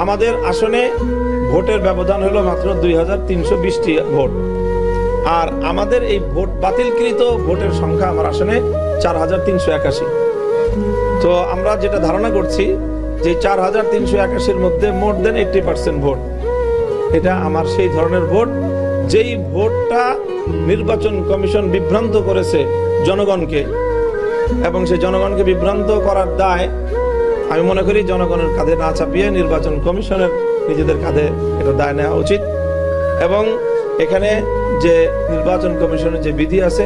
আমাদের আসনে ভোটের ব্যবধান হলো মাত্র 2320টি ভোট, আর আমাদের এই ভোট বাতিলকৃত ভোটের সংখ্যা আমার আসনে 4381। তো আমরা যেটা ধারণা করছি যে 4381-র মধ্যে মোর দেন 80% ভোট, এটা আমার সেই ধরনের ভোট যেই ভোটটা নির্বাচন কমিশন বিভ্রান্ত করেছে জনগণকে, এবং সেই জনগণকে বিভ্রান্ত করার দায় আমি মনে করি জনগণের কাঁধে না চাপিয়ে নির্বাচন কমিশনের নিজেদের কাঁধে এটা দায় নেওয়া উচিত। এবং এখানে যে নির্বাচন কমিশনের যে বিধি আছে,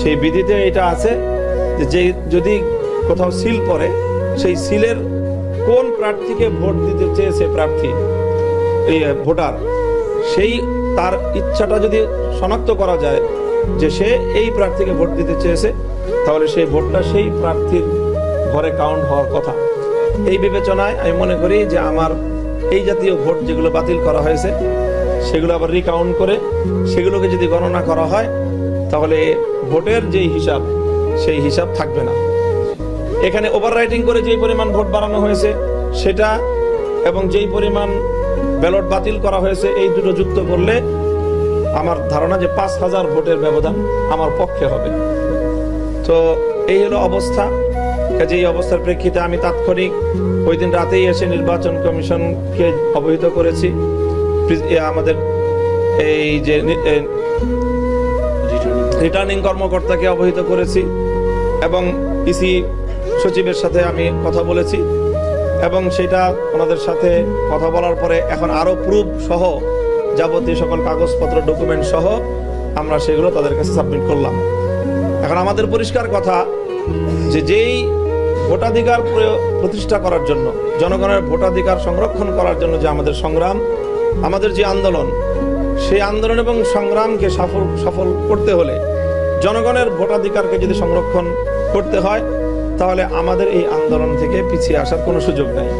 সেই বিধিতে এটা আছে যে যদি কোথাও সিল পড়ে, সেই সিলের কোন প্রার্থীকে ভোট দিতে চেয়েছে প্রার্থী এই ভোটার, সেই তার ইচ্ছাটা যদি শনাক্ত করা যায় যে সে এই প্রার্থীকে ভোট দিতে চেয়েছে, তাহলে সেই ভোটটা সেই প্রার্থীর ঘরে কাউন্ট হওয়ার কথা। এই বিবেচনায় আমি মনে করি যে আমার এই জাতীয় ভোট যেগুলো বাতিল করা হয়েছে সেগুলো আবার রিকাউন্ট করে সেগুলোকে যদি গণনা করা হয়, তাহলে ভোটের যেই হিসাব সেই হিসাব থাকবে না। এখানে ওভাররাইটিং করে যেই পরিমাণ ভোট বাড়ানো হয়েছে সেটা এবং যেই পরিমাণ ব্যালট বাতিল করা হয়েছে, এই দুটো যুক্ত করলে আমার ধারণা যে 5000 ভোটের ব্যবধান আমার পক্ষে হবে। তো এই হলো অবস্থা। এই অবস্থার প্রেক্ষিতে আমি তাৎক্ষণিক ওই দিন রাতেই এসে নির্বাচন কমিশনকে অবহিত করেছি, আমাদের এই যে রিটার্নিং কর্মকর্তাকে অবহিত করেছি, এবং ইসি সচিবের সাথে আমি কথা বলেছি, এবং সেটা ওনাদের সাথে কথা বলার পরে এখন আরো প্রুফ সহ যাবতীয় সকল কাগজপত্র ডকুমেন্ট সহ আমরা সেগুলো তাদের কাছে সাবমিট করলাম। এখন আমাদের পরিষ্কার কথা যে যেই ভোটাধিকার প্রতিষ্ঠা করার জন্য, জনগণের ভোটাধিকার সংরক্ষণ করার জন্য যে আমাদের সংগ্রাম, আমাদের যে আন্দোলন, সেই আন্দোলন এবং সংগ্রামকে সফল করতে হলে জনগণের ভোটাধিকারকে যদি সংরক্ষণ করতে হয়, তাহলে আমাদের এই আন্দোলন থেকে পিছিয়ে আসার কোনো সুযোগ নেই।